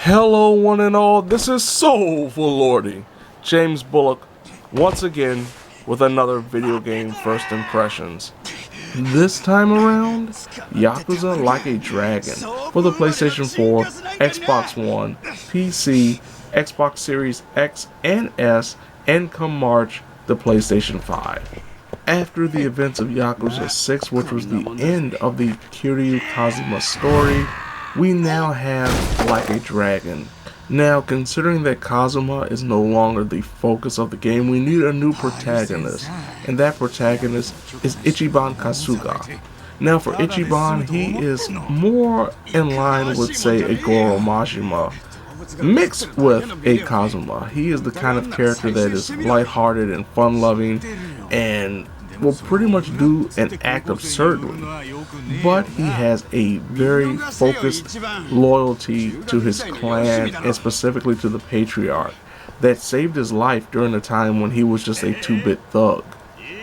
Hello one and all, this is Soulful Lordy, James Bullock, once again with another video game first impressions. This time around, Yakuza Like a Dragon for the PlayStation 4, Xbox One, PC, Xbox Series X and S, and come March, the PlayStation 5. After the events of Yakuza 6, which was the end of the Kiryu Kazuma story, we now have Like a Dragon. Now, considering that Kazuma is no longer the focus of the game, we need a new protagonist, and that protagonist is Ichiban Kasuga. Now, for Ichiban, he is more in line with, say, a Goro Majima, mixed with a Kazuma. He is the kind of character that is lighthearted and fun-loving, and will pretty much do and act absurdly, but he has a very focused loyalty to his clan and specifically to the patriarch that saved his life during a time when he was just a 2-bit thug.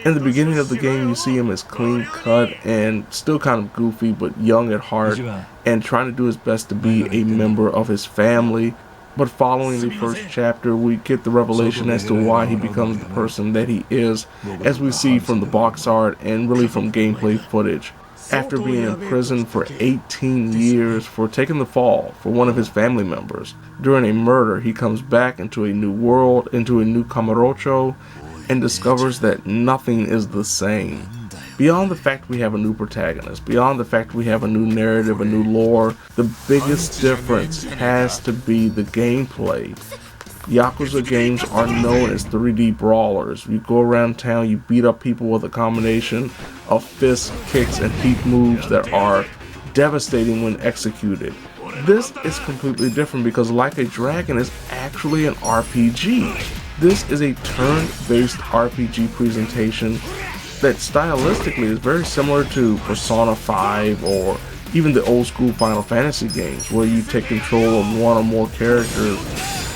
In the beginning of the game, you see him as clean cut and still kind of goofy but young at heart and trying to do his best to be a member of his family. But following the first chapter, we get the revelation as to why he becomes the person that he is, as we see from the box art and really from gameplay footage. After being in prison for 18 years for taking the fall for one of his family members, during a murder, he comes back into a new world, into a new Kamurocho, and discovers that nothing is the same. Beyond the fact we have a new protagonist, beyond the fact we have a new narrative, a new lore, the biggest difference has to be the gameplay. Yakuza games are known as 3D brawlers. You go around town, you beat up people with a combination of fists, kicks, and heat moves that are devastating when executed. This is completely different because Like a Dragon is actually an RPG. This is a turn-based RPG presentation that stylistically is very similar to Persona 5 or even the old school Final Fantasy games, where you take control of one or more characters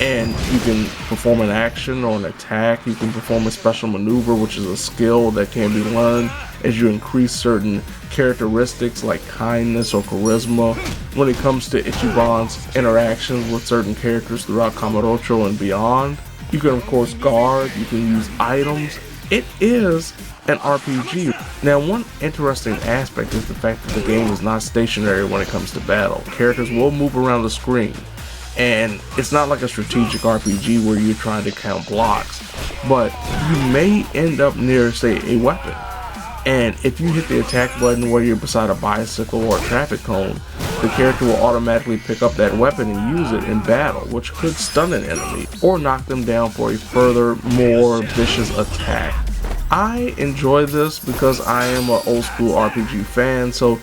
and you can perform an action or an attack. You can perform a special maneuver, which is a skill that can be learned as you increase certain characteristics like kindness or charisma. When it comes to Ichiban's interactions with certain characters throughout Kamurocho and beyond, you can of course guard, you can use items. It is an RPG. Now, one interesting aspect is the fact that the game is not stationary when it comes to battle. Characters will move around the screen, and it's not like a strategic RPG where you're trying to count blocks, but you may end up near, say, a weapon, and if you hit the attack button where you're beside a bicycle or a traffic cone, the character will automatically pick up that weapon and use it in battle, which could stun an enemy or knock them down for a further, more vicious attack. I enjoy this because I am an old school RPG fan, so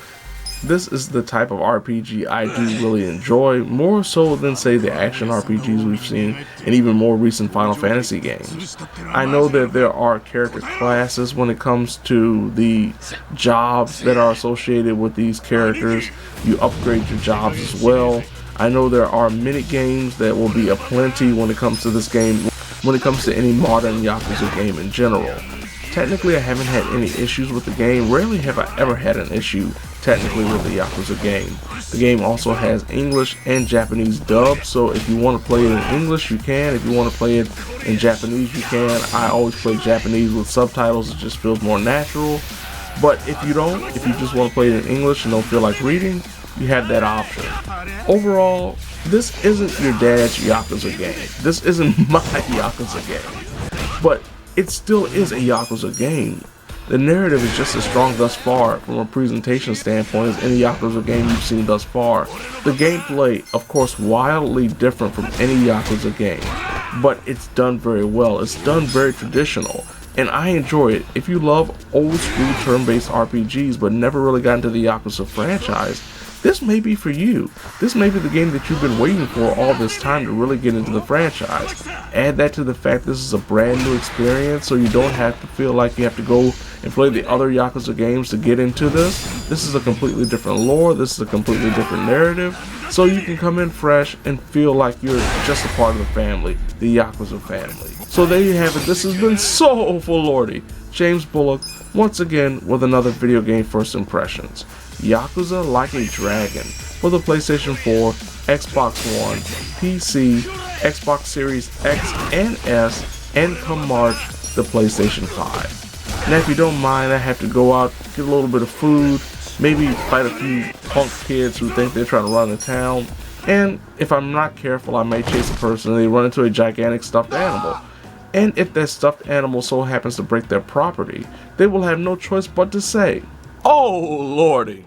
this is the type of RPG I do really enjoy, more so than, say, the action RPGs we've seen in even more recent Final Fantasy games. I know that there are character classes when it comes to the jobs that are associated with these characters. You upgrade your jobs as well. I know there are mini games that will be aplenty when it comes to this game, when it comes to any modern Yakuza game in general. Technically, I haven't had any issues with the game. Rarely have I ever had an issue technically with the Yakuza game. The game also has English and Japanese dub, so if you want to play it in English, you can. If you want to play it in Japanese, you can. I always play Japanese with subtitles. It just feels more natural. But if you don't, if you just want to play it in English and don't feel like reading, you have that option. Overall, this isn't your dad's Yakuza game. This isn't my Yakuza game. But it still is a Yakuza game. The narrative is just as strong thus far from a presentation standpoint as any Yakuza game you've seen thus far. The gameplay, of course, wildly different from any Yakuza game, but it's done very well. It's done very traditional, and I enjoy it. If you love old school turn-based RPGs but never really got into the Yakuza franchise, this may be for you. This may be the game that you've been waiting for all this time to really get into the franchise. Add that to the fact this is a brand new experience, so you don't have to feel like you have to go and play the other Yakuza games to get into this. This is a completely different lore. This is a completely different narrative. So you can come in fresh and feel like you're just a part of the family, the Yakuza family. So there you have it. This has been Soulful Lordy, James Bullock, once again with another video game first impressions. Yakuza Like a Dragon for the PlayStation 4, Xbox One, PC, Xbox Series X and S, and come March, the PlayStation 5. Now if you don't mind, I have to go out, get a little bit of food, maybe fight a few punk kids who think they're trying to run the town, and if I'm not careful, I may chase a person and they run into a gigantic stuffed animal. And if that stuffed animal so happens to break their property, they will have no choice but to say, "Oh lordy."